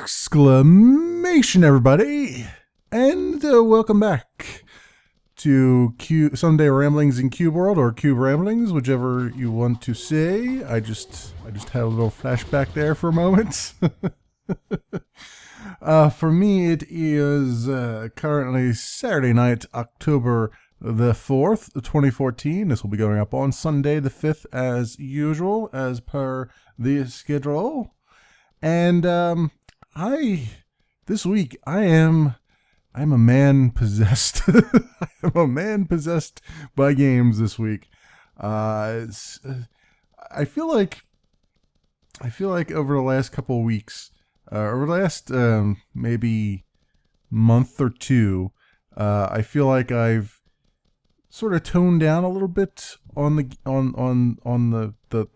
Exclamation, everybody, and welcome back to Sunday Ramblings in Cube World, or Cube Ramblings, whichever you want to say. I just had a little flashback there for a moment. For me, it is currently Saturday night, October the 4th, 2014. This will be going up on Sunday the 5th, as usual, as per the schedule. And this week I'm a man possessed. I'm a man possessed by games this week. I feel like over the last couple of weeks, over the last maybe month or two, I feel like I've sort of toned down a little bit on the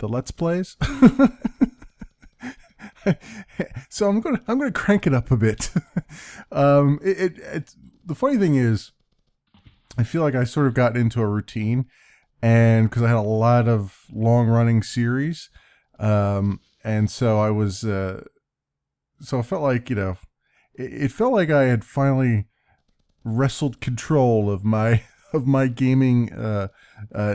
Let's Plays. So I'm gonna crank it up a bit. The funny thing is, I feel like I sort of got into a routine, and because I had a lot of long running series, and so I was, so I felt like, it felt like I had finally wrestled control of my gaming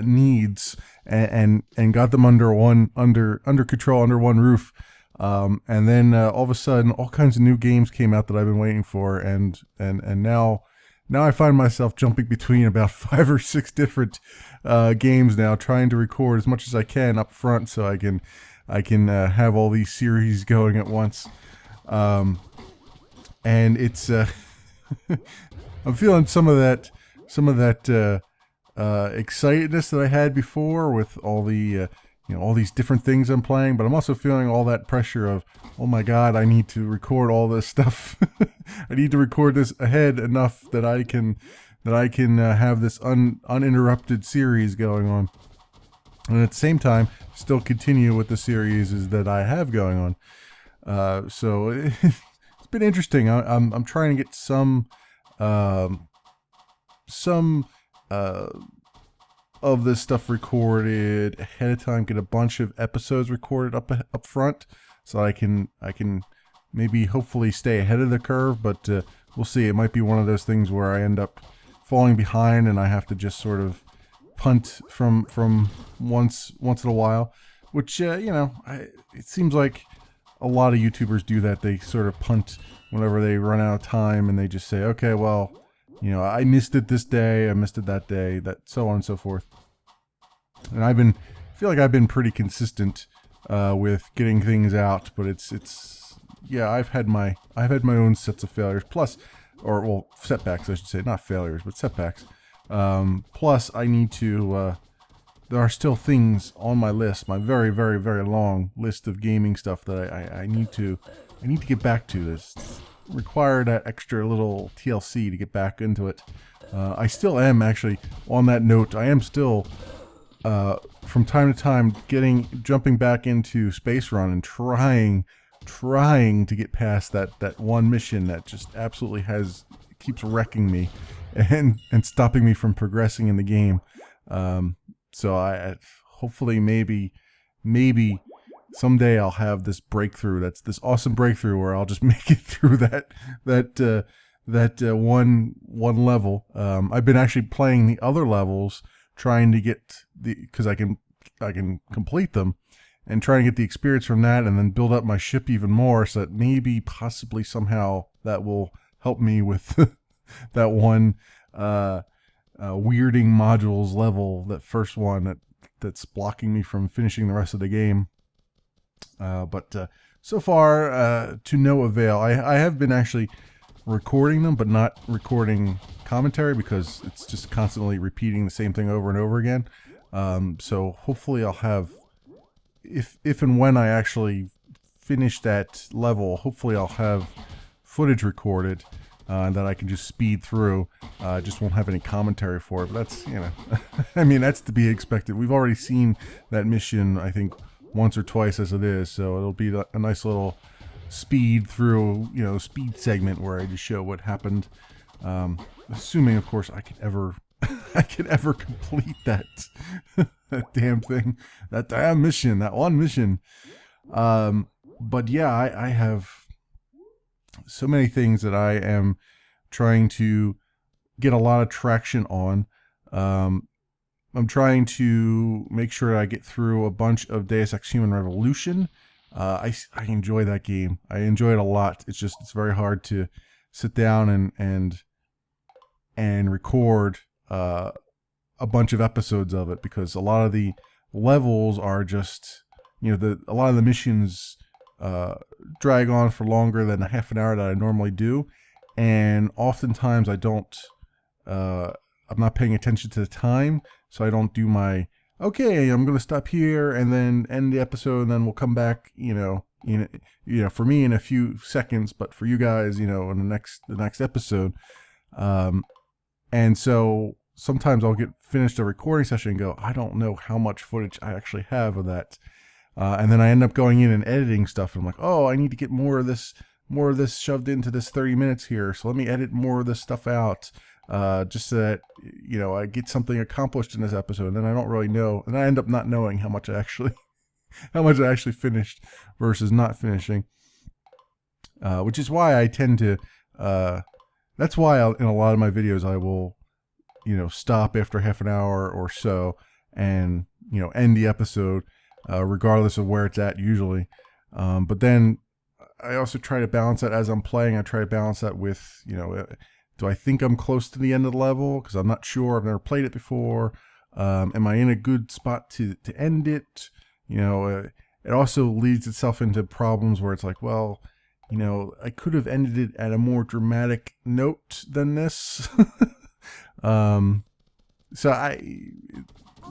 needs and got them under control, under one roof. And then all of a sudden, all kinds of new games came out that I've been waiting for, and now I find myself jumping between about 5 or 6 different games now, trying to record as much as I can up front so I can have all these series going at once. And it's I'm feeling some of that excitedness that I had before with all the all these different things I'm playing, but I'm also feeling all that pressure of, oh my god, I need to record all this stuff. I need to record this ahead enough that I can have this uninterrupted series going on, and at the same time still continue with the series that I have going on. So it's been interesting. I'm trying to get some of this stuff recorded ahead of time, get a bunch of episodes recorded up front, so I can maybe hopefully stay ahead of the curve, but we'll see. It might be one of those things where I end up falling behind and I have to just sort of punt from once in a while, which it seems like a lot of YouTubers do that. They sort of punt whenever they run out of time, and they just say, okay, well, I missed it this day, I missed it that day, that so on and so forth. And I feel like I've been pretty consistent with getting things out, but I've had my own sets of failures, setbacks, I should say, not failures, but setbacks. Plus I need to there are still things on my list, my very, very, very long list of gaming stuff that I need to get back to. This require that extra little TLC to get back into it. I still am, actually, on that note, I am still from time to time jumping back into Space Run and trying to get past that one mission that just absolutely keeps wrecking me and stopping me from progressing in the game. So I hopefully maybe someday I'll have this breakthrough. That's this awesome breakthrough where I'll just make it through that one level. I've been actually playing the other levels, trying to get because I can complete them, and trying to get the experience from that, and then build up my ship even more, so that maybe possibly somehow that will help me with that one weirding modules level, that first one that's blocking me from finishing the rest of the game. But so far, to no avail. I have been actually recording them, but not recording commentary, because it's just constantly repeating the same thing over and over again. So hopefully I'll have, if and when I actually finish that level, hopefully I'll have footage recorded that I can just speed through. I just won't have any commentary for it, but that's, I mean, that's to be expected. We've already seen that mission, I think, once or twice as it is, so it'll be a nice little speed through, speed segment where I just show what happened. Assuming, of course, I could ever complete that that damn thing, that one mission. But yeah, I have so many things that I am trying to get a lot of traction on. I'm trying to make sure I get through a bunch of Deus Ex Human Revolution. I enjoy that game. I enjoy it a lot. It's very hard to sit down and record a bunch of episodes of it, because a lot of the levels are just, a lot of the missions drag on for longer than a half an hour that I normally do, and oftentimes I don't. I'm not paying attention to the time, so I don't do my, okay, I'm going to stop here and then end the episode, and then we'll come back, for me in a few seconds, but for you guys, in the next episode. And so sometimes I'll get finished a recording session and go, I don't know how much footage I actually have of that. And then I end up going in and editing stuff, and I'm like, oh, I need to get more of this shoved into this 30 minutes here, so let me edit more of this stuff out. Just so that, I get something accomplished in this episode, and then I don't really know, and I end up not knowing how much I actually finished versus not finishing, which is why I tend to, that's why in a lot of my videos I will, stop after half an hour or so and, end the episode, regardless of where it's at usually. But then I also try to balance that as I'm playing. I try to balance that with, do I think I'm close to the end of the level? Because I'm not sure. I've never played it before. Am I in a good spot to end it? It also leads itself into problems where it's like, well, I could have ended it at a more dramatic note than this. So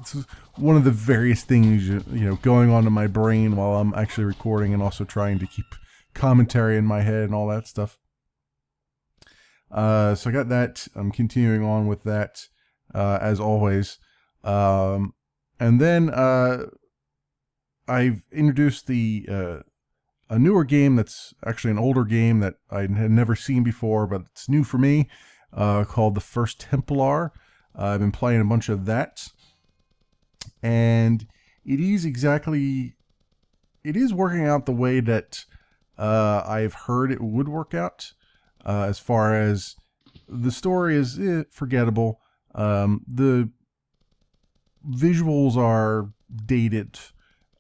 it's one of the various things, going on in my brain while I'm actually recording, and also trying to keep commentary in my head and all that stuff. So I got that. I'm continuing on with that, as always. And then I've introduced a newer game that's actually an older game that I had never seen before, but it's new for me, called The First Templar. I've been playing a bunch of that, and it is working out the way that I've heard it would work out. As far as the story is forgettable. The visuals are dated,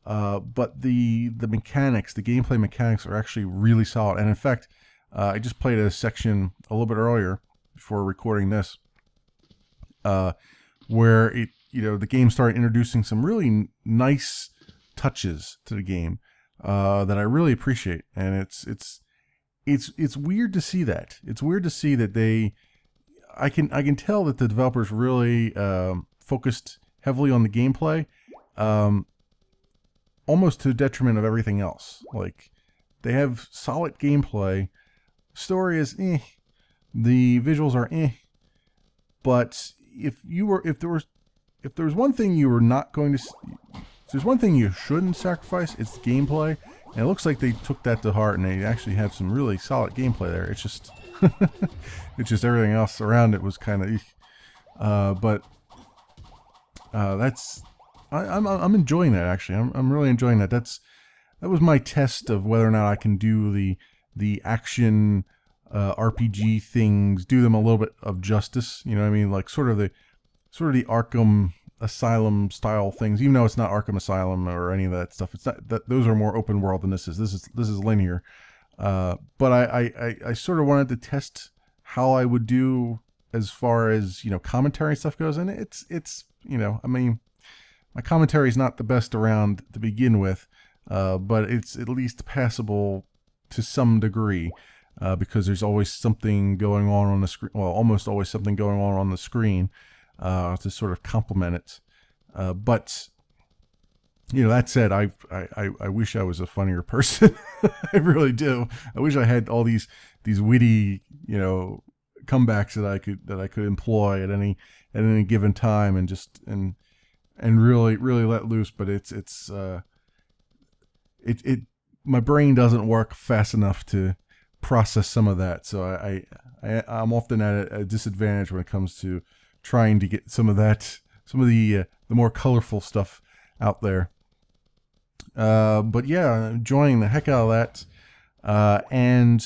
but the mechanics, the gameplay mechanics, are actually really solid. And in fact, I just played a section a little bit earlier before recording this, where the game started introducing some really nice touches to the game that I really appreciate, and it's weird to see that. It's weird to see that I can tell that the developers really focused heavily on the gameplay, almost to the detriment of everything else. Like, they have solid gameplay, story is the visuals are but if there was one thing you were not going to, if there's one thing you shouldn't sacrifice, it's the gameplay. And it looks like they took that to heart, and they actually have some really solid gameplay there. It's just, it's just everything else around it was kind of, I'm enjoying that actually. I'm really enjoying that. That was my test of whether or not I can do the action RPG things, do them a little bit of justice. You know what I mean? Like sort of the Arkham Asylum style things, even though it's not Arkham Asylum or any of that stuff. It's not that, those are more open world than this is. This is linear. But I sort of wanted to test how I would do as far as, commentary and stuff goes. And it's I mean, my commentary is not the best around to begin with, but it's at least passable to some degree, because there's always something going on the screen. Well, almost always something going on the screen to sort of complement it. But that said, I wish I was a funnier person. I really do. I wish I had all these witty, comebacks that I could employ at any given time, and just and really let loose. But it's my brain doesn't work fast enough to process some of that. So I'm often at a disadvantage when it comes to trying to get some of the more colorful stuff out there. But yeah, enjoying the heck out of that. And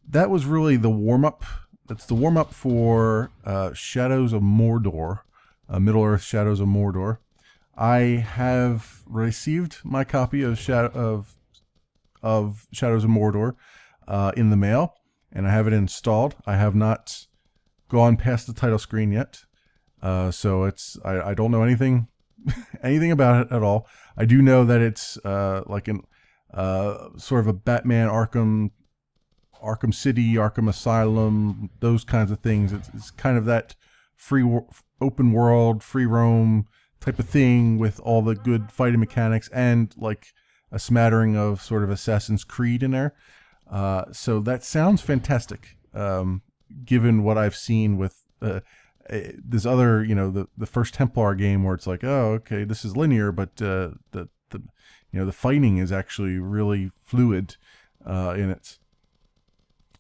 that was really the warm-up. That's the warm-up for Shadows of Mordor, Middle-earth Shadows of Mordor. I have received my copy of Shadows of Mordor in the mail, and I have it installed. I have not gone past the title screen yet, so I don't know anything about it at all. I do know that it's like an sort of a Batman Arkham City, Arkham Asylum, those kinds of things. It's kind of that open world, free roam type of thing with all the good fighting mechanics and like a smattering of sort of Assassin's Creed in there. So that sounds fantastic, given what I've seen with this other, the first Templar game where it's like, oh, okay, this is linear, but the fighting is actually really fluid in it.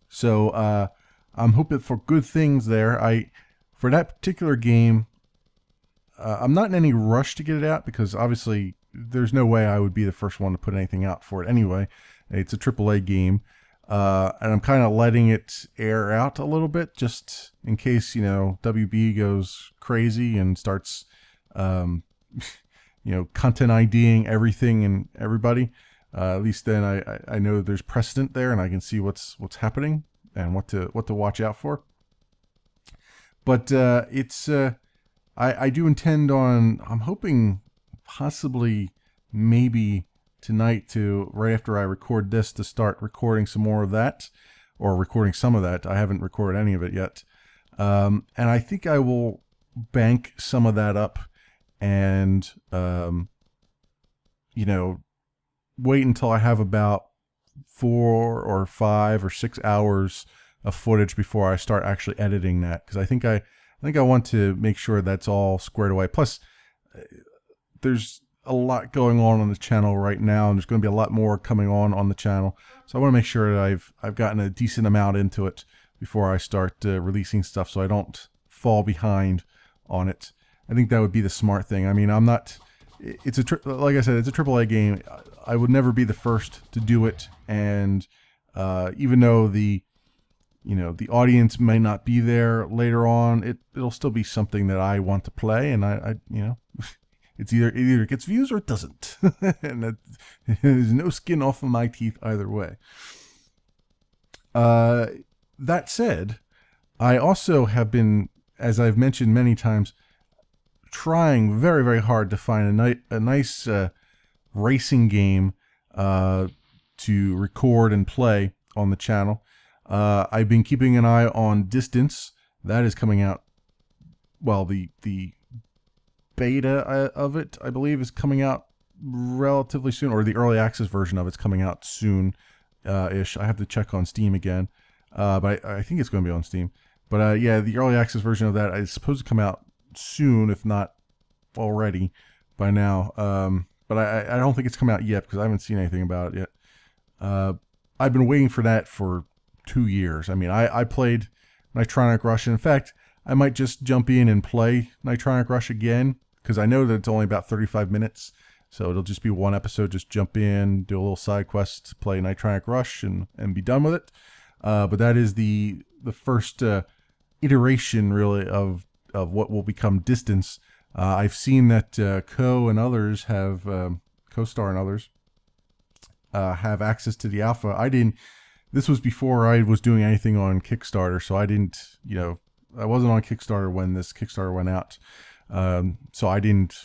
So I'm hoping for good things there. For that particular game, I'm not in any rush to get it out because obviously there's no way I would be the first one to put anything out for it anyway. It's a AAA game, and I'm kind of letting it air out a little bit just in case, WB goes crazy and starts, content IDing everything and everybody. At least then I know there's precedent there and I can see what's happening and what to watch out for. But I do intend on, I'm hoping possibly maybe tonight right after I record this to start recording some more of that, or recording some of that. I haven't recorded any of it yet. And I think I will bank some of that up and, wait until I have about 4 or 5 or 6 hours of footage before I start actually editing that. Because I think I want to make sure that's all squared away. Plus, there's a lot going on the channel right now, and there's going to be a lot more coming on the channel. So I want to make sure that I've gotten a decent amount into it before I start releasing stuff, so I don't fall behind on it. I think that would be the smart thing. I mean, I'm not. Like I said, it's a AAA game. I would never be the first to do it, and even though the audience may not be there later on, it'll still be something that I want to play, and I it's either it gets views or it doesn't, and there's no skin off of my teeth either way. That said, I also have been, as I've mentioned many times, trying very, very hard to find a nice racing game to record and play on the channel. I've been keeping an eye on Distance. That is coming out. Well, the beta of it, I believe, is coming out relatively soon, or the early access version of it's coming out soon ish. I have to check on Steam again, but I think it's going to be on Steam. But yeah, the early access version of that is supposed to come out soon, if not already by now. But I don't think it's come out yet because I haven't seen anything about it yet. I've been waiting for that for 2 years. I mean, I played Nitronic Rush. In fact, I might just jump in and play Nitronic Rush again because I know that it's only about 35 minutes. So it'll just be one episode, just jump in, do a little side quest, play Nitronic Rush, and be done with it. But that is the first iteration, really, of what will become Distance. I've seen that Co and others have, CoStar and others, have access to the alpha. I didn't. This was before I was doing anything on Kickstarter, so I didn't, I wasn't on Kickstarter when this Kickstarter went out. So I didn't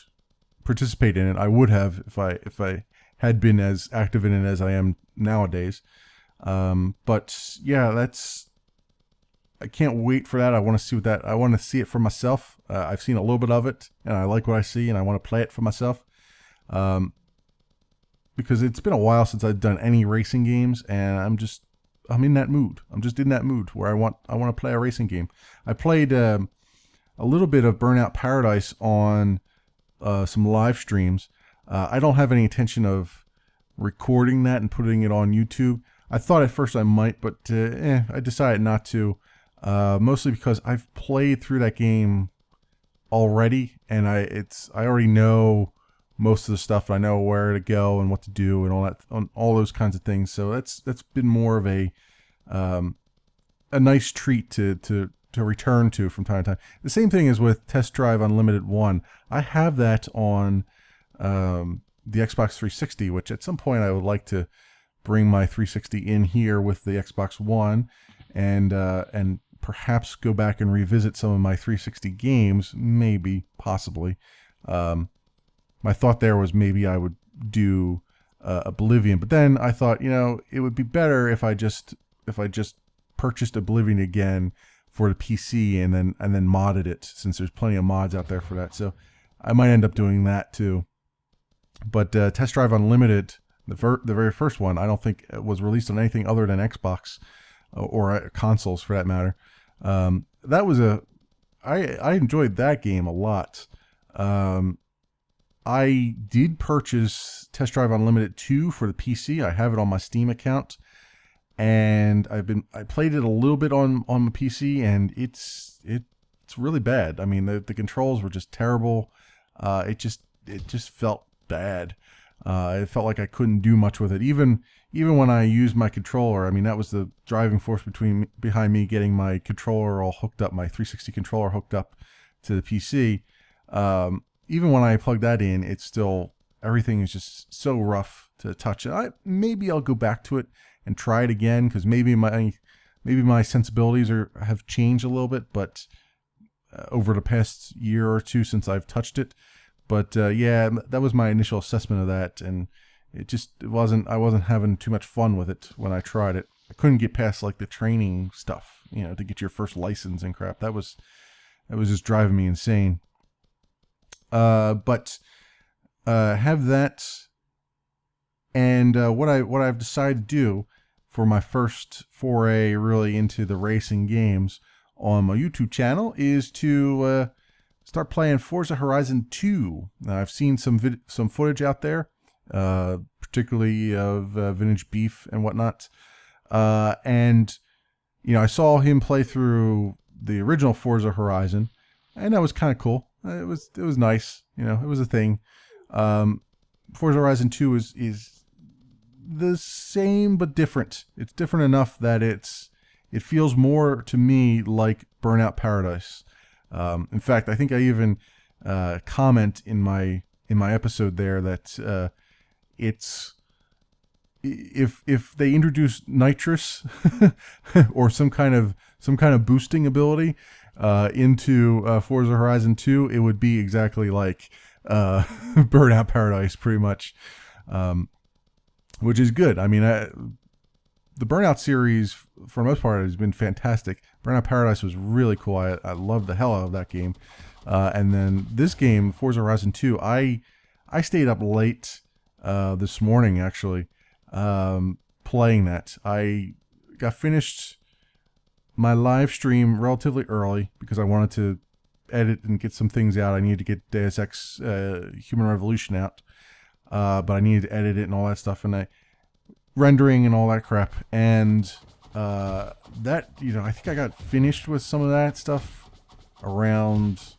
participate in it. I would have if I had been as active in it as I am nowadays. But yeah, I can't wait for that. I want to see I want to see it for myself. I've seen a little bit of it, and I like what I see, and I want to play it for myself. Because it's been a while since I've done any racing games, and I'm in that mood. I'm just in that mood where I want to play a racing game. I played a little bit of Burnout Paradise on some live streams. I don't have any intention of recording that and putting it on YouTube. I thought at first I might, but I decided not to. Mostly because I've played through that game already, and I already know most of the stuff. I know where to go and what to do and all those kinds of things. So that's been more of a a nice treat to return to from time to time. The same thing is with Test Drive Unlimited 1. I have that on the Xbox 360, which at some point I would like to bring my 360 in here with the Xbox One, and perhaps go back and revisit some of my 360 games, maybe, possibly. My thought there was maybe I would do Oblivion, but then I thought, you know, it would be better if I just purchased Oblivion again for the PC and then modded it, since there's plenty of mods out there for that. So I might end up doing that too. But Test Drive Unlimited, the very first one, I don't think it was released on anything other than Xbox or consoles for that matter. That was I enjoyed that game a lot. I did purchase Test Drive Unlimited 2 for the PC. I have it on my Steam account, and I played it a little bit on the PC, and it's really bad. I mean, the controls were just terrible. It just felt bad. It felt like I couldn't do much with it. Even when I used my controller, I mean, that was the driving force behind me getting my controller all hooked up, my 360 controller hooked up to the PC. Even when I plug that in, it's still, everything is just so rough to touch. Maybe I'll go back to it and try it again, because maybe my sensibilities have changed a little bit, but over the past year or two since I've touched it. But yeah, that was my initial assessment of that, and I wasn't having too much fun with it when I tried it. I couldn't get past like the training stuff, you know, to get your first license and crap. That was just driving me insane. But have that, and what I've decided to do for my first foray really into the racing games on my YouTube channel is to start playing Forza Horizon 2. Now, I've seen some footage out there, particularly of Vintage Beef and whatnot, and you know, I saw him play through the original Forza Horizon, and that was kind of cool. It was nice, you know, it was a thing. Forza Horizon 2 is the same but different. It's different enough that it feels more to me like Burnout Paradise. In fact, I think I even comment in my episode there that it's, if they introduce nitrous or some kind of boosting ability into Forza Horizon 2, it would be exactly like Burnout Paradise, pretty much, which is good. I mean, the Burnout series, for the most part, has been fantastic. Burnout Paradise was really cool. I loved the hell out of that game. And then this game, Forza Horizon 2, I stayed up late this morning, actually, playing that. I got finished my live stream relatively early because I wanted to edit and get some things out. I needed to get Deus Ex Human Revolution out, but I needed to edit it and all that stuff, and rendering and all that crap. And that, you know, I think I got finished with some of that stuff around,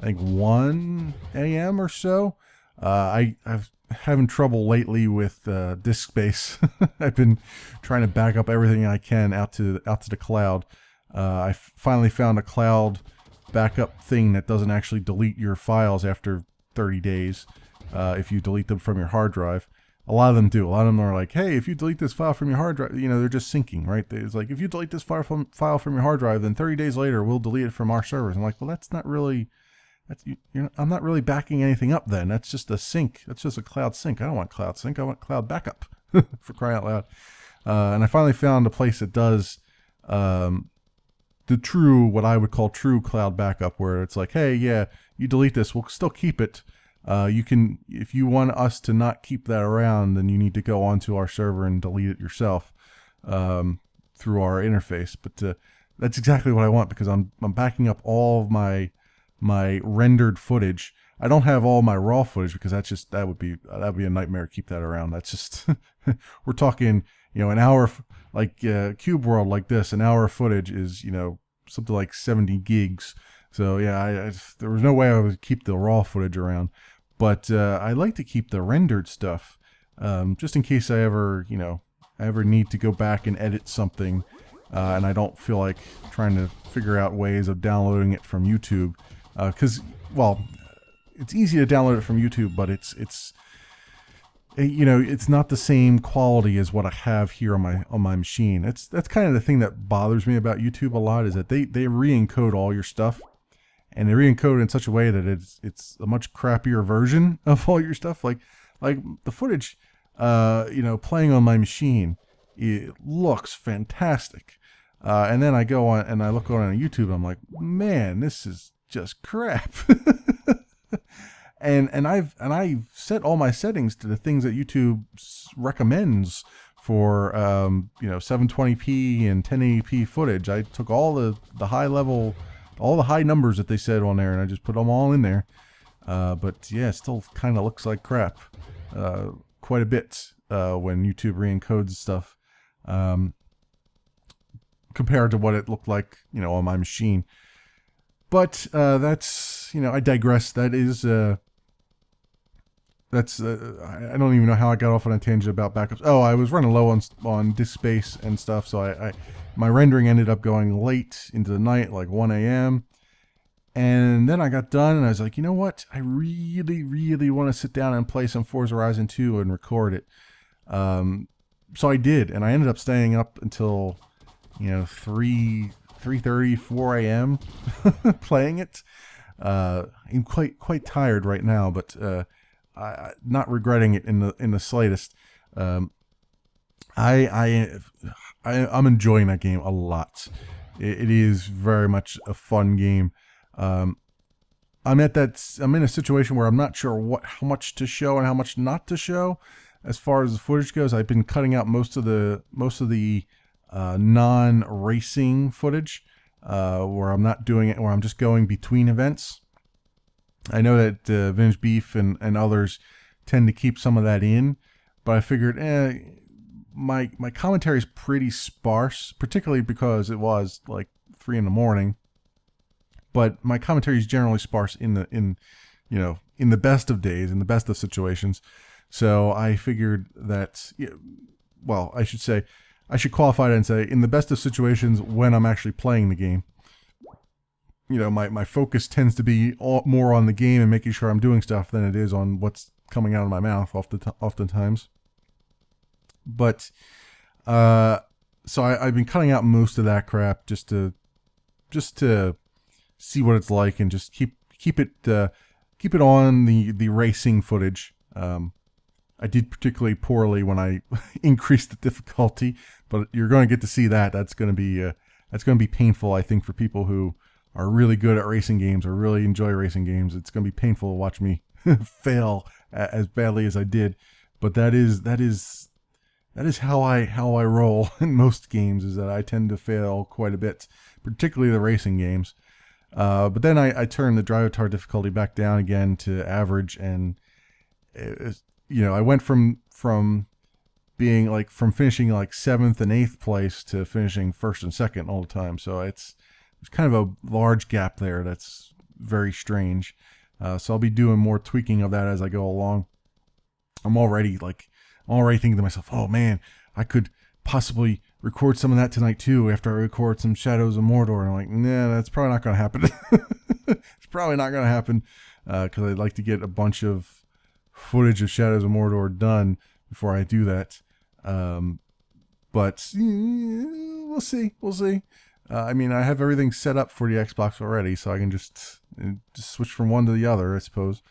I think, 1 a.m. or so. I've having trouble lately with disk space. I've been trying to back up everything I can out to the cloud. I finally found a cloud backup thing that doesn't actually delete your files after 30 days if you delete them from your hard drive. A lot of them do. A lot of them are like, hey, if you delete this file from your hard drive, you know, they're just syncing, right? It's like, if you delete this file from your hard drive, then 30 days later we'll delete it from our servers. I'm like, well, that's not really... I'm not really backing anything up then. That's just a sync. That's just a cloud sync. I don't want cloud sync. I want cloud backup, for crying out loud. And I finally found a place that does the true, what I would call true cloud backup, where it's like, hey, yeah, you delete this, we'll still keep it. You can, if you want us to not keep that around, then you need to go onto our server and delete it yourself through our interface. But that's exactly what I want, because I'm backing up all of my rendered footage. I don't have all my raw footage because that would be a nightmare to keep that around. That's just we're talking, you know, an hour, like Cube World like this, an hour of footage is, you know, something like 70 gigs. So yeah, there was no way I would keep the raw footage around, but I like to keep the rendered stuff just in case I ever need to go back and edit something and I don't feel like trying to figure out ways of downloading it from YouTube, because well, it's easy to download it from YouTube, but it's you know, it's not the same quality as what I have here on my machine. That's kind of the thing that bothers me about YouTube a lot, is that they re-encode all your stuff, and they re-encode it in such a way that it's a much crappier version of all your stuff. Like the footage, you know, playing on my machine, it looks fantastic. And then I go on and I look on YouTube, and I'm like, man, this is just crap. and I've set all my settings to the things that YouTube recommends for you know, 720p and 1080p footage. I took all the high level, all the high numbers that they said on there, and I just put them all in there. But yeah, it still kind of looks like crap quite a bit when YouTube re-encodes stuff, compared to what it looked like, you know, on my machine. But that's, you know, I digress. That is I don't even know how I got off on a tangent about backups. Oh, I was running low on disk space and stuff, so my rendering ended up going late into the night, like 1 a.m. And then I got done, and I was like, you know what? I really, really want to sit down and play some Forza Horizon 2 and record it. So I did, and I ended up staying up until, you know, 3:30, 4 a.m. playing it. I'm quite tired right now, but not regretting it in the slightest. I'm enjoying that game a lot. It is very much a fun game. I'm in a situation where I'm not sure how much to show and how much not to show as far as the footage goes. I've been cutting out most of the non-racing footage, where I'm not doing it, where I'm just going between events. I know that Vintage Beef and others tend to keep some of that in, but I figured, my commentary is pretty sparse, particularly because it was like 3 in the morning. But my commentary is generally sparse in the best of days, in the best of situations. So I figured that, well, I should qualify it and say, in the best of situations when I'm actually playing the game. You know, my focus tends to be more on the game and making sure I'm doing stuff than it is on what's coming out of my mouth oftentimes. But so I've been cutting out most of that crap just to see what it's like, and just keep it on the racing footage. I did particularly poorly when I increased the difficulty, but you're going to get to see that. That's going to be painful, I think, for people who are really good at racing games or really enjoy racing games. It's going to be painful to watch me fail as badly as I did. But that is how I roll in most games, is that I tend to fail quite a bit, particularly the racing games. But then I turned the Drivatar difficulty back down again to average, and I went from finishing like 7th and 8th place to finishing 1st and 2nd all the time. So it's kind of a large gap there. That's very strange. So I'll be doing more tweaking of that as I go along. I'm already thinking to myself, oh man, I could possibly record some of that tonight too after I record some Shadows of Mordor. And I'm like, nah, that's probably not going to happen. It's probably not going to happen because I'd like to get a bunch of footage of Shadows of Mordor done before I do that. But we'll see. I mean, I have everything set up for the Xbox already, so I can just switch from one to the other, I suppose.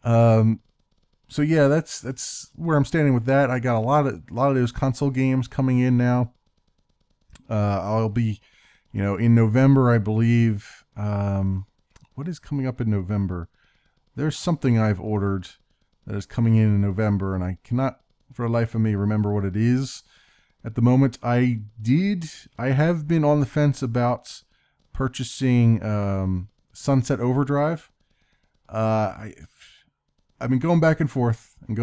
So yeah, that's where I'm standing with that. I got a lot of those console games coming in now. I'll be, in November, I believe. What is coming up in November? There's something I've ordered that is coming in November, and I cannot, for the life of me, remember what it is at the moment. I have been on the fence about purchasing Sunset Overdrive. I've been going back and forth. I'm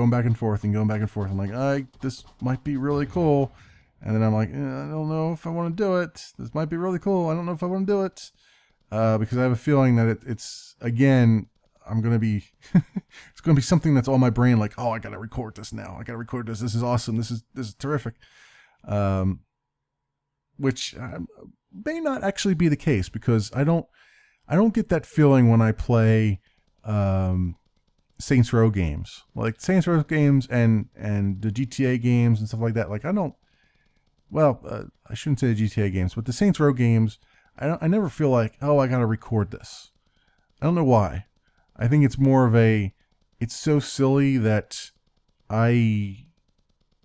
like, this might be really cool. And then I'm like, I don't know if I want to do it. This might be really cool. I don't know if I want to do it. Because I have a feeling that it's, again, I'm going to be, it's going to be something that's on my brain, like, oh, I got to record this now. This is awesome. This is terrific. which may not actually be the case, because I don't get that feeling when I play Saints Row games, like Saints Row games and the GTA games and stuff like that. Like I shouldn't say the GTA games, but the Saints Row games, I never feel like, oh, I gotta record this. I don't know why. I think it's more of it's so silly that I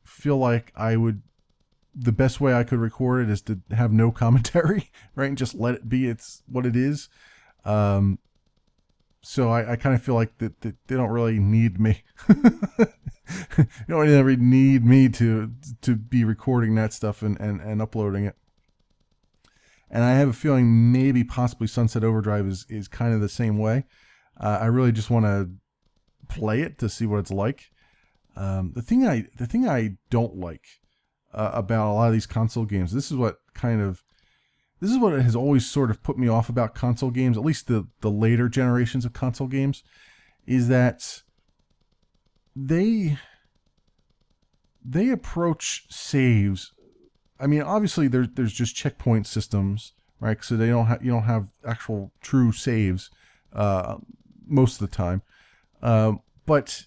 feel like the best way I could record it is to have no commentary, right? And just let it be, it's what it is. So I kind of feel like that they don't really need me. You don't really need me to be recording that stuff and uploading it. And I have a feeling maybe possibly Sunset Overdrive is kind of the same way. I really just want to play it to see what it's like. The thing I don't like about a lot of these console games, this is what has always sort of put me off about console games, at least the later generations of console games, is that they approach saves. I mean, obviously there's just checkpoint systems, right? So you don't have actual true saves most of the time, but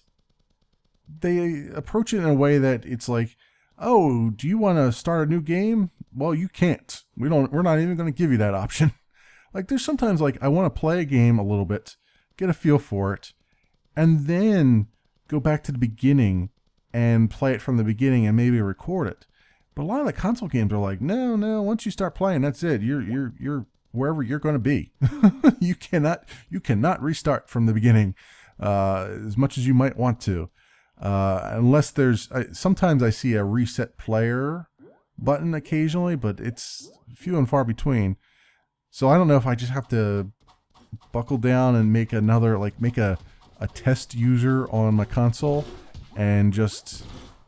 they approach it in a way that it's like, oh, do you want to start a new game? Well, you can't. We're not even going to give you that option. Like there's sometimes like I want to play a game a little bit, get a feel for it, and then go back to the beginning and play it from the beginning and maybe record it. But a lot of the console games are like, no, once you start playing, that's it. You're wherever you're going to be. You cannot restart from the beginning as much as you might want to. Unless sometimes I see a reset player button occasionally, but it's few and far between. So I don't know if I just have to buckle down and make a test user on my console and just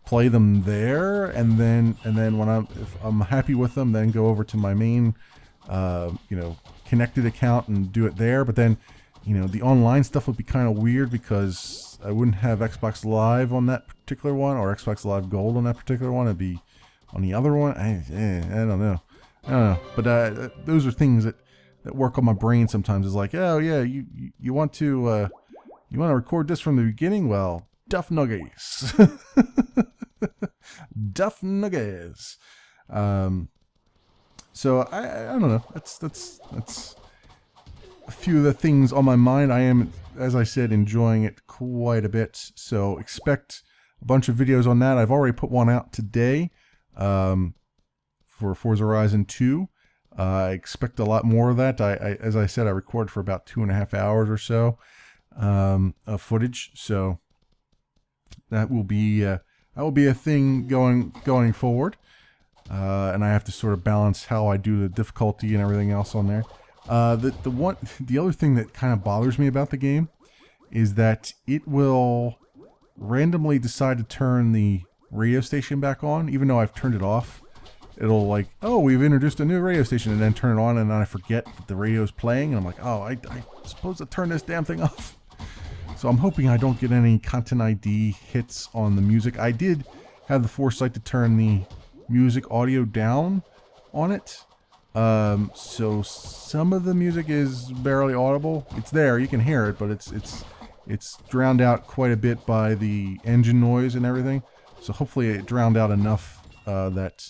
play them there, and then if I'm happy with them, then go over to my main connected account and do it there. But then the online stuff would be kind of weird because I wouldn't have Xbox Live on that particular one, or Xbox Live Gold on that particular one. It'd be on the other one. I don't know. But those are things that work on my brain sometimes. It's like, oh yeah, you want to record this from the beginning? Well, duff nuggets. Duff nuggets. So I don't know. That's a few of the things on my mind. I am, as I said, enjoying it quite a bit. So expect a bunch of videos on that. I've already put one out today for Forza Horizon 2. I expect a lot more of that. As I said, I recorded for about 2.5 hours or so of footage. So that will be a thing going forward. And I have to sort of balance how I do the difficulty and everything else on there. The other thing that kind of bothers me about the game is that it will randomly decide to turn the radio station back on, even though I've turned it off. It'll like, oh, we've introduced a new radio station, and then turn it on, and then I forget that the radio's playing, and I'm like, oh, I'm supposed to turn this damn thing off. So I'm hoping I don't get any Content ID hits on the music. I did have the foresight to turn the music audio down on it. So some of the music is barely audible. It's there, you can hear it, but it's drowned out quite a bit by the engine noise and everything. So hopefully it drowned out enough that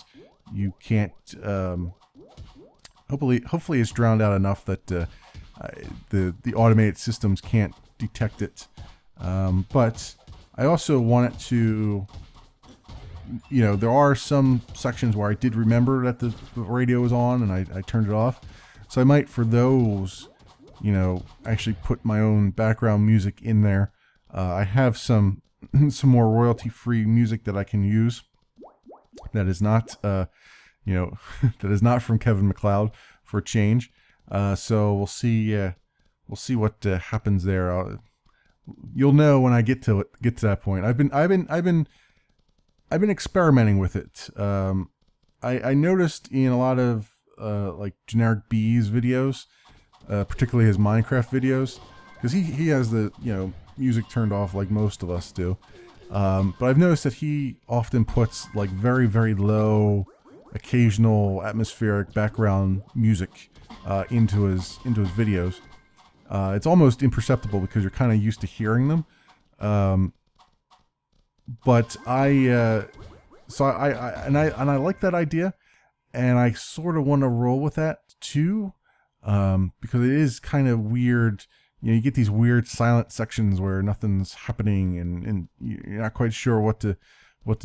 you can't. Hopefully it's drowned out enough that the automated systems can't detect it. But I also want it to. There are some sections where I did remember that the radio was on and I turned it off. So I might, for those, actually put my own background music in there. I have some more royalty-free music that I can use. That is not, that is not from Kevin MacLeod for a change. So we'll see what happens there. You'll know when I get to that point. I've been experimenting with it. I noticed in a lot of like Generic B's videos, particularly his Minecraft videos, because he has the music turned off like most of us do. But I've noticed that he often puts like very, very low occasional atmospheric background music into his videos. It's almost imperceptible because you're kind of used to hearing them. But I like that idea, and I sort of want to roll with that too, because it is kind of weird. You get these weird silent sections where nothing's happening, and you're not quite sure what to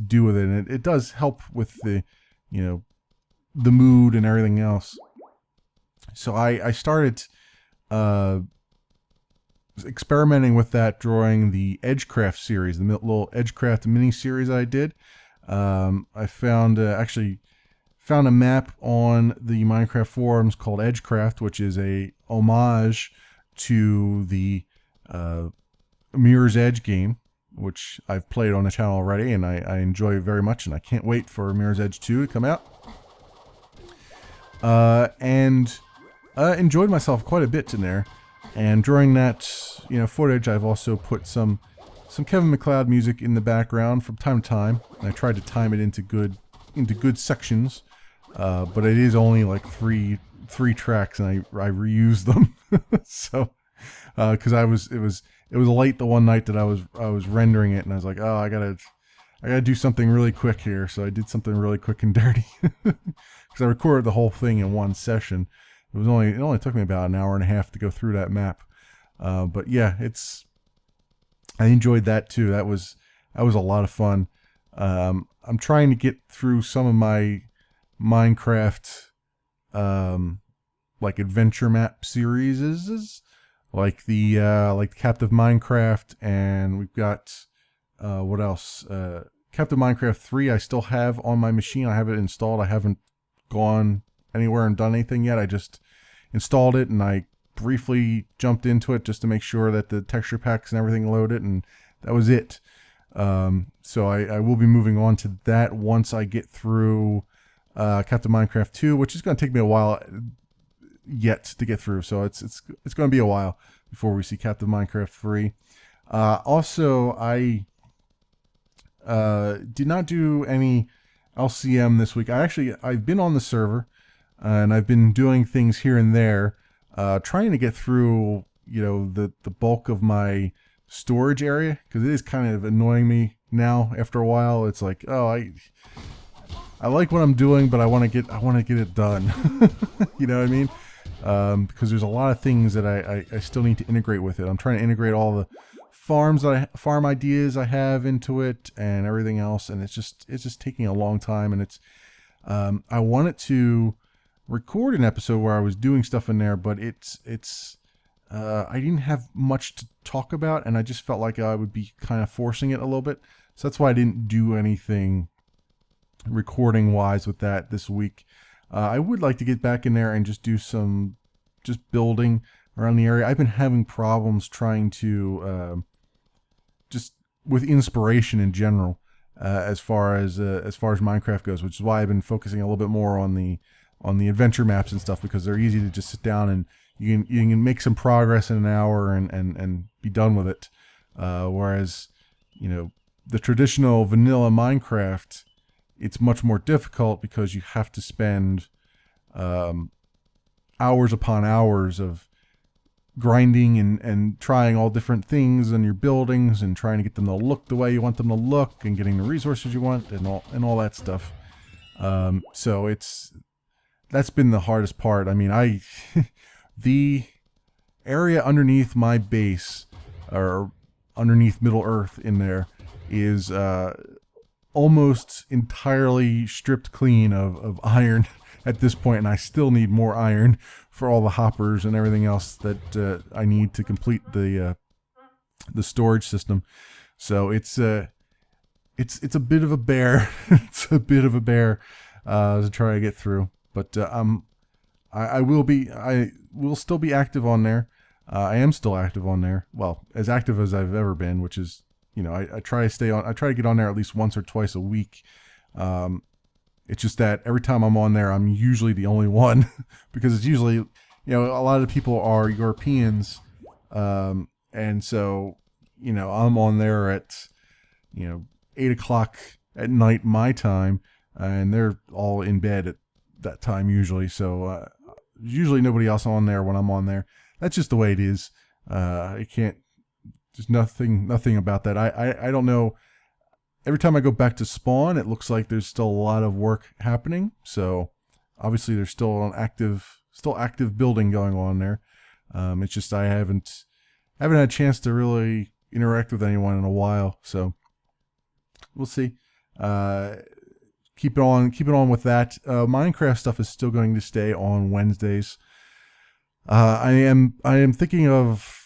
do with it. And it does help with the mood and everything else. So I started experimenting with that, drawing the Edgecraft series, the little Edgecraft mini series I did. I found actually found a map on the Minecraft forums called Edgecraft, which is a homage to the Mirror's Edge game, which I've played on the channel already, and I enjoy very much, and I can't wait for Mirror's Edge 2 to come out. And enjoyed myself quite a bit in there. And during that footage, I've also put some Kevin MacLeod music in the background from time to time. And I tried to time it into good sections, but it is only like three tracks, and I reused them. So because it was late the one night that I was rendering it, and I was like, oh, I gotta do something really quick here. So I did something really quick and dirty, because I recorded the whole thing in one session. It only took me about an hour and a half to go through that map. But yeah, I enjoyed that too. That was a lot of fun. I'm trying to get through some of my Minecraft like adventure map series, like the Captive Minecraft, and we've got what else? Captive Minecraft 3 I still have on my machine. I have it installed. I haven't gone anywhere and done anything yet. I just installed it, and I briefly jumped into it just to make sure that the texture packs and everything loaded, and that was it. So I will be moving on to that once I get through Captain Minecraft 2, which is going to take me a while yet to get through. So it's going to be a while before we see Captain Minecraft 3. Also, I did not do any LCM this week. I've been on the server, and I've been doing things here and there, trying to get through the bulk of my storage area, because it is kind of annoying me now after a while. It's like, oh, I like what I'm doing, but I want to get it done. You know what I mean? Because there's a lot of things that I still need to integrate with it. I'm trying to integrate all the farm ideas I have into it and everything else, and it's just taking a long time. And I wanted to record an episode where I was doing stuff in there, but I didn't have much to talk about, and I just felt like I would be kind of forcing it a little bit. So that's why I didn't do anything recording wise with that this week. I would like to get back in there and just do some building around the area. I've been having problems trying to just with inspiration in general, as far as Minecraft goes, which is why I've been focusing a little bit more on the adventure maps and stuff, because they're easy to just sit down and you can make some progress in an hour and be done with it. Whereas the traditional vanilla Minecraft, it's much more difficult because you have to spend hours upon hours of grinding and trying all different things in your buildings and trying to get them to look the way you want them to look and getting the resources you want and all that stuff. So that's been the hardest part. I mean, the area underneath my base, or underneath Middle Earth in there, is almost entirely stripped clean of iron at this point, and I still need more iron for all the hoppers and everything else that I need to complete the storage system. So it's a bit of a bear. It's a bit of a bear to try to get through. But I will still be active on there. I am still active on there. Well, as active as I've ever been, which is, I try to stay on. I try to get on there at least once or twice a week. It's just that every time I'm on there, I'm usually the only one because it's usually, a lot of the people are Europeans, and so, I'm on there at, 8 o'clock at night my time, and they're all in bed at that time usually. So usually nobody else on there when I'm on there. That's just the way it is. I can't. There's nothing about that. I don't know. Every time I go back to spawn, it looks like there's still a lot of work happening. So obviously there's still an active building going on there. It's just I haven't had a chance to really interact with anyone in a while. So we'll see. Keep it on with that. Minecraft stuff is still going to stay on Wednesdays. I am thinking of,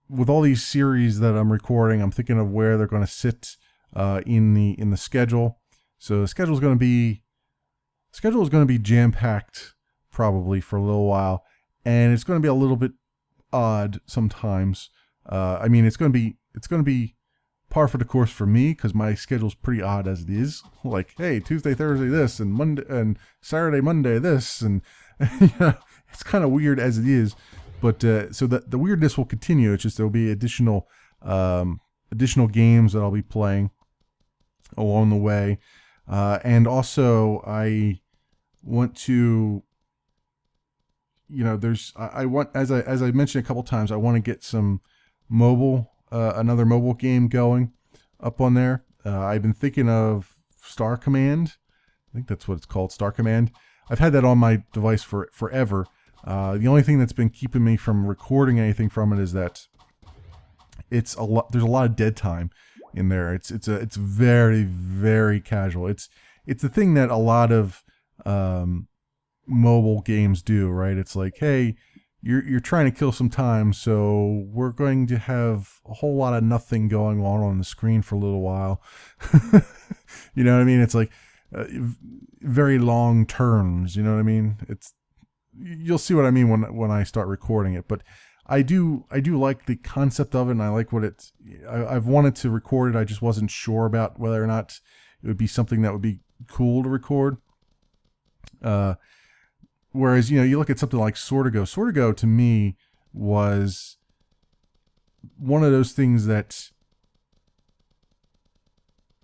with all these series that I'm recording, I'm thinking of where they're going to sit in the schedule. So the schedule is going to be jam-packed probably for a little while, and it's going to be a little bit odd sometimes. I mean, it's going to be par for the course for me because my schedule's pretty odd as it is. Like, hey, Tuesday, Thursday this, and Monday and Saturday, Monday this, and you know, it's kind of weird as it is. But so the weirdness will continue. It's just there'll be additional games that I'll be playing along the way, and also I want to, you know, I want, as I mentioned a couple times, I want to get some another mobile game going up on there. I've been thinking of Star Command. I think that's what it's called, Star Command. I've had that on my device for forever. The only thing that's been keeping me from recording anything from it is that there's a lot of dead time in there. It's very, very casual. It's the thing that a lot of mobile games do, right? It's like, hey, you're trying to kill some time, so we're going to have a whole lot of nothing going on the screen for a little while. You know what I mean? It's like very long turns. You know what I mean? You'll see what I mean when I start recording it. But I do like the concept of it, and I like what I've wanted to record it. I just wasn't sure about whether or not it would be something that would be cool to record. Whereas, you know, you look at something like Sortigo. Sortigo to me was one of those things that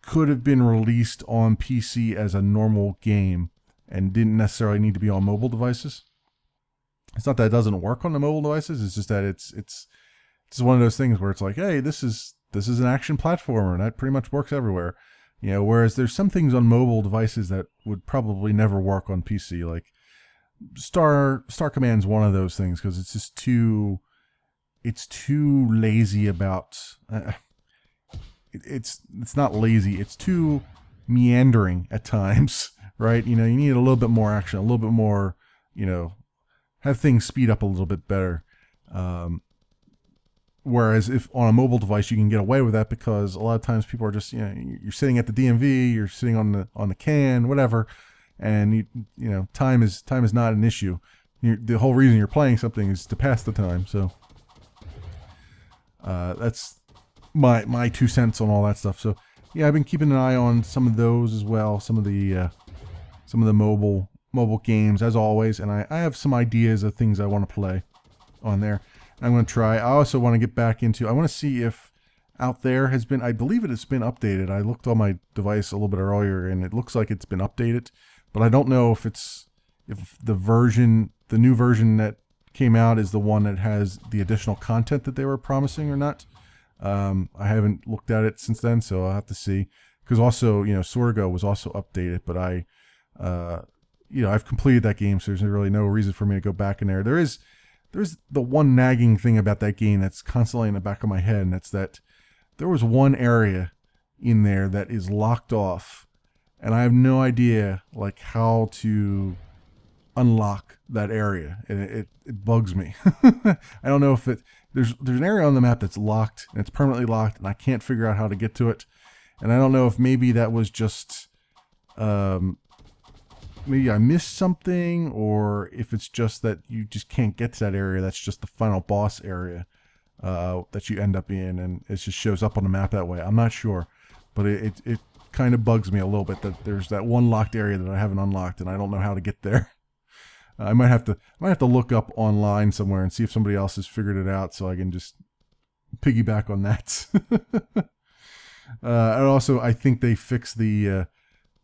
could have been released on PC as a normal game and didn't necessarily need to be on mobile devices. It's not that it doesn't work on the mobile devices. It's just that it's one of those things where it's like, hey, this is an action platformer, and that pretty much works everywhere. You know, whereas there's some things on mobile devices that would probably never work on PC. Like Star Command's one of those things because it's just too lazy about. It's not lazy. It's too meandering at times, right? You know, you need a little bit more action, a little bit more, you know, have things speed up a little bit better. Whereas if on a mobile device, you can get away with that because a lot of times people are just, you know, you're sitting at the DMV, you're sitting on the can, whatever, and you know, time is not an issue. The whole reason you're playing something is to pass the time. So that's my 2 cents on all that stuff. So yeah, I've been keeping an eye on some of those as well, some of the mobile games as always, and I have some ideas of things I want to play on there. I'm going to try. I also want to get back into, I want to see if Out There has been, I believe it has been updated. I looked on my device a little bit earlier and it looks like it's been updated, but I don't know if the new version that came out is the one that has the additional content that they were promising or not. I haven't looked at it since then, so I'll have to see. Because also, you know, Sortigo was also updated, but you know, I've completed that game, so there's really no reason for me to go back in there. There's the one nagging thing about that game that's constantly in the back of my head, and that's that there was one area in there that is locked off, and I have no idea like how to unlock that area, and it bugs me. I don't know if there's an area on the map that's locked, and it's permanently locked, and I can't figure out how to get to it, and I don't know if maybe that was just maybe I missed something, or if it's just that you just can't get to that area. That's just the final boss area that you end up in, and it just shows up on the map that way. I'm not sure, but it kind of bugs me a little bit that there's that one locked area that I haven't unlocked, and I don't know how to get there. I might have to look up online somewhere and see if somebody else has figured it out, so I can just piggyback on that. And also, I think they fixed the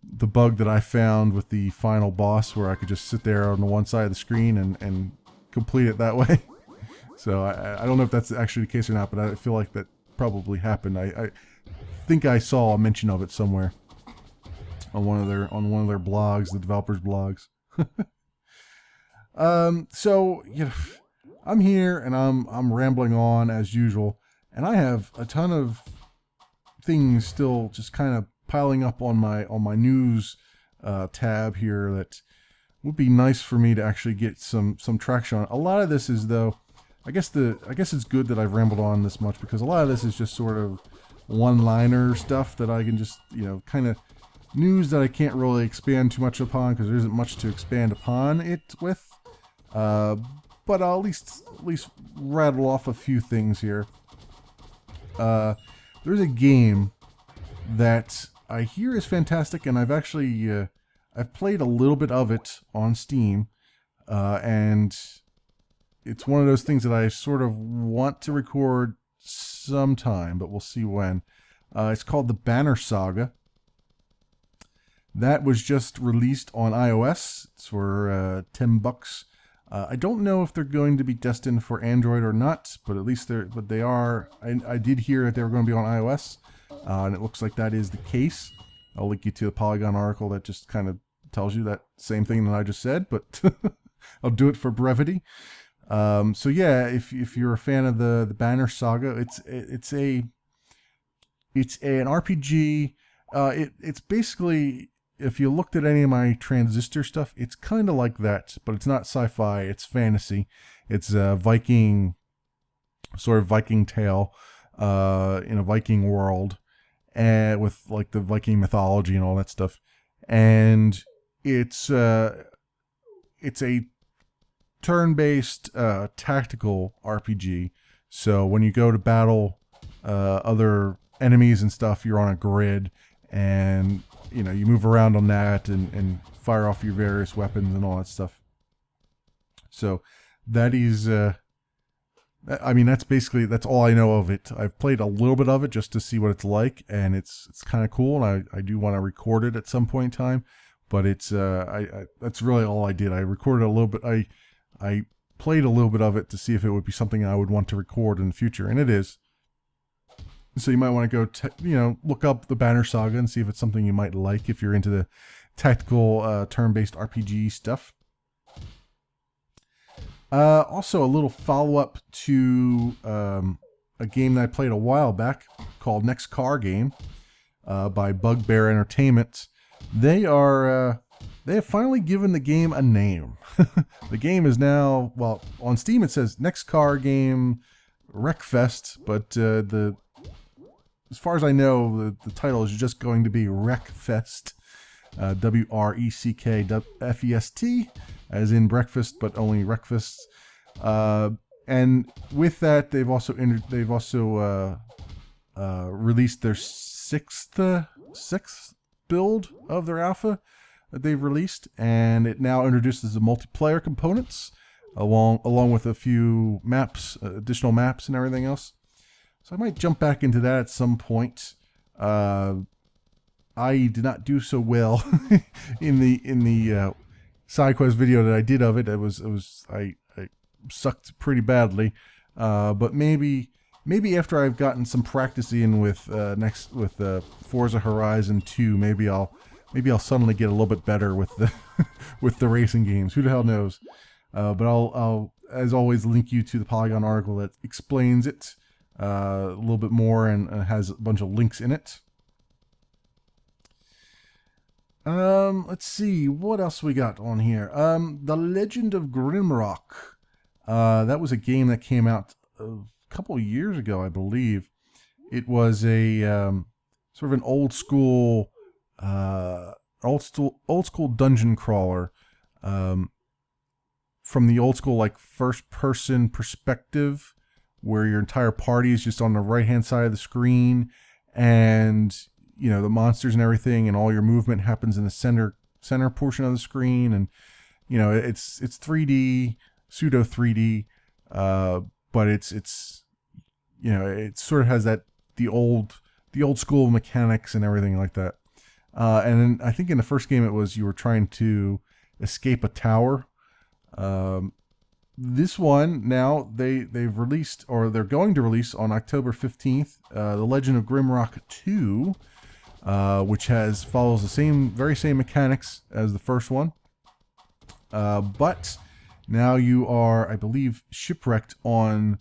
the bug that I found with the final boss, where I could just sit there on the one side of the screen and complete it that way. So I don't know if that's actually the case or not, but I feel like that probably happened. I think I saw a mention of it somewhere on one of their blogs, the developers' blogs. So you know, I'm here and I'm rambling on as usual, and I have a ton of things still just kind of piling up on my news tab here that would be nice for me to actually get some traction on. A lot of this is, though, I guess it's good that I've rambled on this much, because a lot of this is just sort of one-liner stuff that I can just, you know, kind of news that I can't really expand too much upon, because there isn't much to expand upon it with. But I'll at least rattle off a few things here. There's a game that I hear is fantastic, and I've actually I've played a little bit of it on Steam, and it's one of those things that I sort of want to record sometime, but we'll see when. It's called the Banner Saga. That was just released on iOS. It's for $10. I don't know if they're going to be destined for Android or not, but at least they are. I did hear that they were going to be on iOS, and it looks like that is the case. I'll link you to a Polygon article that just kind of tells you that same thing that I just said, but I'll do it for brevity. So yeah, if you're a fan of the Banner Saga, it's an RPG. It's basically, if you looked at any of my Transistor stuff, it's kind of like that, but it's not sci-fi. It's fantasy. It's a Viking tale in a Viking world, and with like the Viking mythology and all that stuff. And it's a turn-based tactical RPG. So when you go to battle other enemies and stuff, you're on a grid, and you know, you move around on that and fire off your various weapons and all that stuff. So that is, I mean, that's all I know of it. I've played a little bit of it just to see what it's like, and it's kind of cool, and I do want to record it at some point in time. But it's that's really all I did. I recorded a little bit. I played a little bit of it to see if it would be something I would want to record in the future, and it is. So you might want to go, look up the Banner Saga and see if it's something you might like if you're into the tactical turn-based RPG stuff. Also, a little follow-up to a game that I played a while back called Next Car Game by Bugbear Entertainment. They have finally given the game a name. The game is now, well, on Steam it says Next Car Game Wreckfest, but as far as I know, the title is just going to be Wreckfest. WRECKFEST, as in breakfast, but only Wreckfest. And with that, they've also released their sixth build of their alpha that they've released, and it now introduces the multiplayer components along with a few maps, additional maps, and everything else. So I might jump back into that at some point. I did not do so well in the side quest video that I did of it. I sucked pretty badly. But maybe after I've gotten some practice in with Forza Horizon 2, maybe I'll suddenly get a little bit better with the with the racing games. Who the hell knows? But I'll as always link you to the Polygon article that explains it a little bit more and has a bunch of links in it. Let's see, what else we got on here? The Legend of Grimrock. That was a game that came out a couple of years ago, I believe. It was a sort of an old school dungeon crawler, from the old school like first person perspective, where your entire party is just on the right hand side of the screen, and you know, the monsters and everything, and all your movement happens in the center portion of the screen, and you know, it's 3D, pseudo 3D, but it's you know, it sort of has that the old school mechanics and everything like that. And then I think in the first game it was you were trying to escape a tower. This one now they've released, or they're going to release on October 15th, the Legend of Grimrock 2, which follows the very same mechanics as the first one. But now you are, I believe, shipwrecked on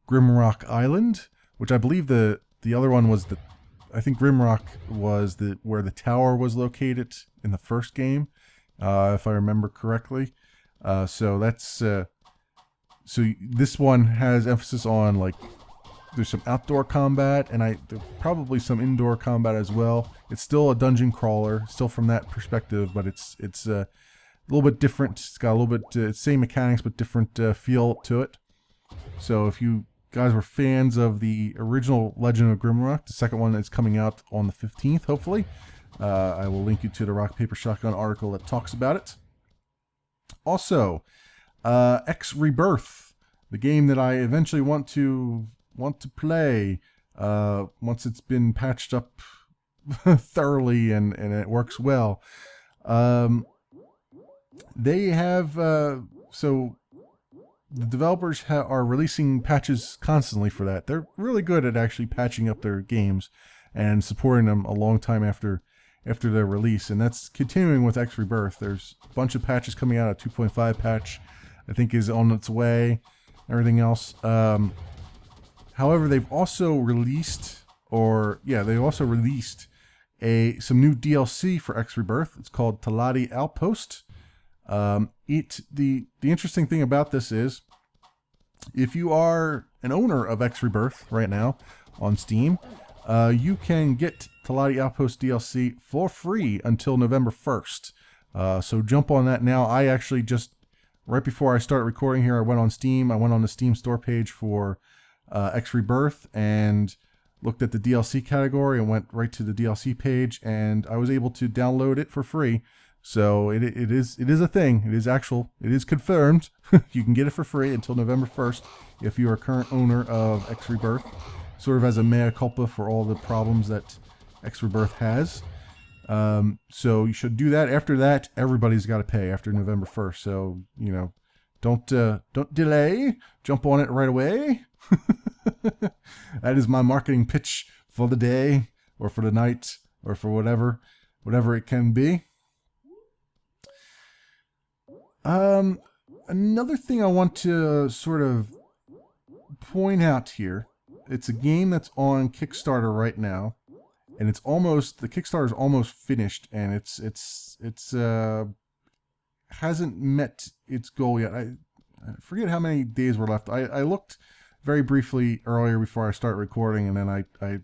Grimrock Island, which I believe the other one was I think Grimrock was where the tower was located in the first game, if I remember correctly. So that's so this one has emphasis on, like, there's some outdoor combat, and there's probably some indoor combat as well. It's still a dungeon crawler, still from that perspective, but it's a little bit different. It's got a little bit same mechanics but different feel to it. So if you guys were fans of the original Legend of Grimrock, the second one is coming out on the 15th, hopefully. I will link you to the Rock Paper Shotgun article that talks about it. Also, X Rebirth, the game that I eventually want to play once it's been patched up thoroughly and it works well. They have so the developers are releasing patches constantly for that. They're really good at actually patching up their games and supporting them a long time after their release, and that's continuing with X Rebirth. There's a bunch of patches coming out. A 2.5 patch, I think, is on its way. Everything else. However, they've also released, some new DLC for X Rebirth. It's called Talati Outpost. The interesting thing about this is, if you are an owner of X Rebirth right now on Steam, you can get Talati Outpost DLC for free until November 1st. So jump on that now. I actually just, right before I started recording here, I went on Steam. I went on the Steam store page for X Rebirth and looked at the DLC category and went right to the DLC page, and I was able to download it for free. So it is a thing. It is confirmed. You can get it for free until November 1st if you're a current owner of X Rebirth, sort of as a mea culpa for all the problems that X Rebirth has. So you should do that. After that, everybody's got to pay after November 1st. So, don't delay. Jump on it right away. That is my marketing pitch for the day, or for the night, or for whatever it can be. Another thing I want to sort of point out here, it's a game that's on Kickstarter right now, and the Kickstarter is almost finished, and it's hasn't met its goal yet. I forget how many days were left. I looked very briefly earlier before I start recording, and then I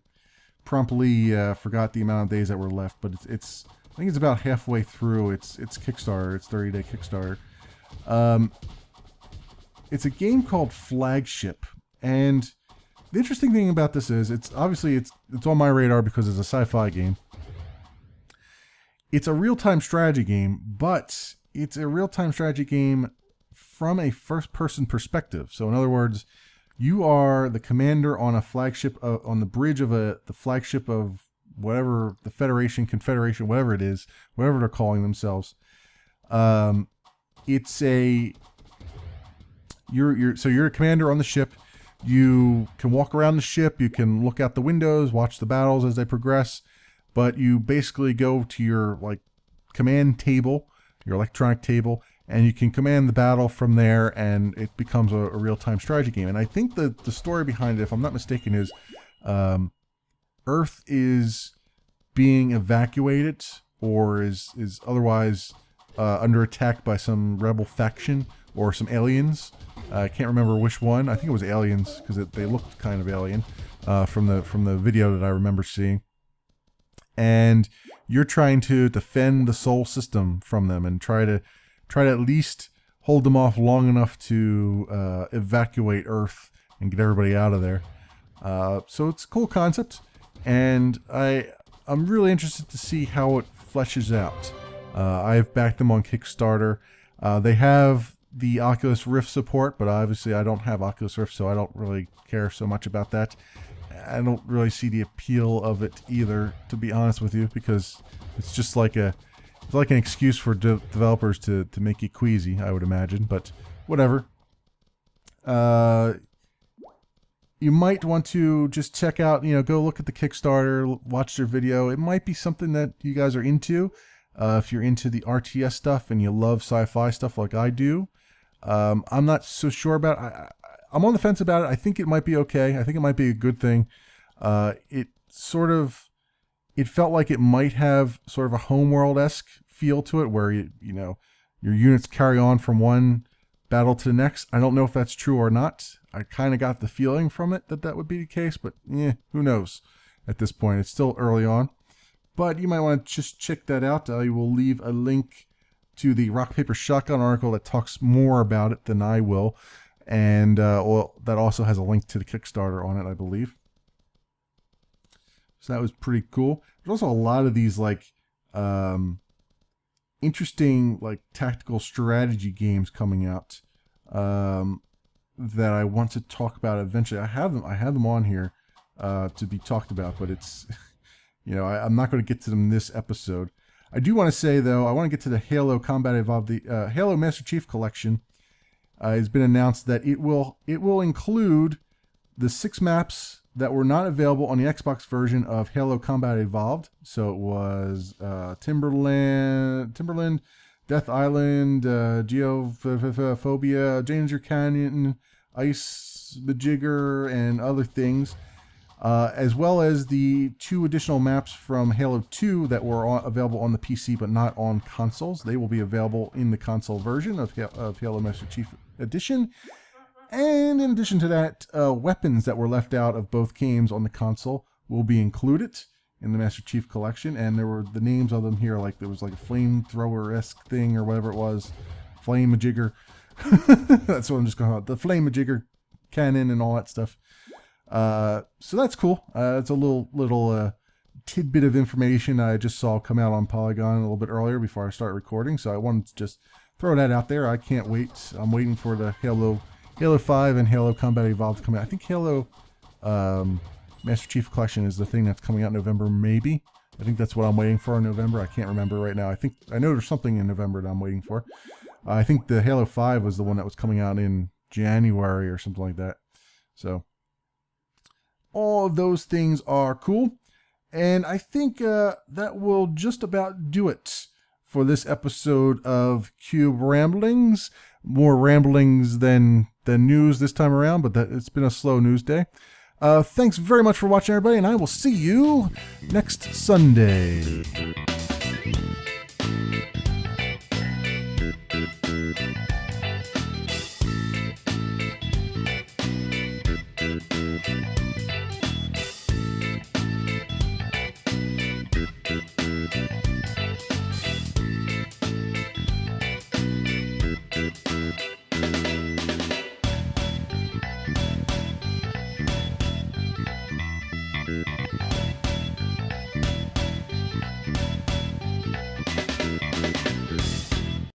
promptly forgot the amount of days that were left, but I think it's about halfway through its Kickstarter, its 30-day Kickstarter. It's a game called Flagship, and the interesting thing about this is it's on my radar because it's a sci-fi game. It's a real-time strategy game, but it's a real-time strategy game from a first-person perspective. So in other words, you are the commander on a flagship, on the bridge of the flagship of whatever, the Federation, Confederation, whatever it is, whatever they're calling themselves. You're a commander on the ship. You can walk around the ship. You can look out the windows, watch the battles as they progress. But you basically go to your command table, your electronic table, and you can command the battle from there, and it becomes a real-time strategy game. And I think the story behind it, if I'm not mistaken, is Earth is being evacuated, or is otherwise under attack by some rebel faction or some aliens. I can't remember which one. I think it was aliens, because they looked kind of alien from the video that I remember seeing. And you're trying to defend the Sol system from them and try to at least hold them off long enough to evacuate Earth and get everybody out of there. So it's a cool concept, and I'm really interested to see how it fleshes out. I've backed them on Kickstarter. They have the Oculus Rift support, but obviously I don't have Oculus Rift, so I don't really care so much about that. I don't really see the appeal of it either, to be honest with you, because it's just like it's like an excuse for developers to make you queasy, I would imagine, but whatever. You might want to just check out, go look at the Kickstarter, watch their video. It might be something that you guys are into. If you're into the RTS stuff and you love sci-fi stuff like I do. I'm not so sure about it. I'm on the fence about it. I think it might be okay. I think it might be a good thing. It felt like it might have sort of a homeworld-esque feel to it, where your units carry on from one battle to the next. I don't know if that's true or not. I kind of got the feeling from it that would be the case, but who knows at this point. It's still early on. But you might want to just check that out. I will leave a link to the Rock Paper Shotgun article that talks more about it than I will. And that also has a link to the Kickstarter on it, I believe. So that was pretty cool. There's also a lot of these interesting tactical strategy games coming out that I want to talk about eventually. I have them on here to be talked about, but it's I'm not going to get to them in this episode. I do want to say though, I want to get to the Halo Combat Evolved. The Halo Master Chief Collection has been announced that it will include the 6 maps that were not available on the Xbox version of Halo Combat Evolved. So it was Timberland, Death Island, Geophobia, Danger Canyon, Ice Majigger, and other things, as well as the 2 additional maps from Halo 2 that were available on the PC but not on consoles. They will be available in the console version of Halo Master Chief Edition. And in addition to that, weapons that were left out of both games on the console will be included in the Master Chief Collection. And there were the names of them here, there was a flamethrower-esque thing or whatever it was. Flame-majigger. That's what I'm just going to call it. The Flame-majigger cannon and all that stuff. So that's cool. It's a little tidbit of information I just saw come out on Polygon a little bit earlier before I start recording. So I wanted to just throw that out there. I can't wait. I'm waiting for the Halo 5 and Halo Combat Evolved to come out. I think Halo Master Chief Collection is the thing that's coming out in November, maybe. I think that's what I'm waiting for in November. I can't remember right now. I know there's something in November that I'm waiting for. I think the Halo 5 was the one that was coming out in January or something like that. So all of those things are cool. And I think that will just about do it for this episode of Cube Ramblings. More ramblings than news this time around, but it's been a slow news day. Thanks very much for watching, everybody, and I will see you next Sunday.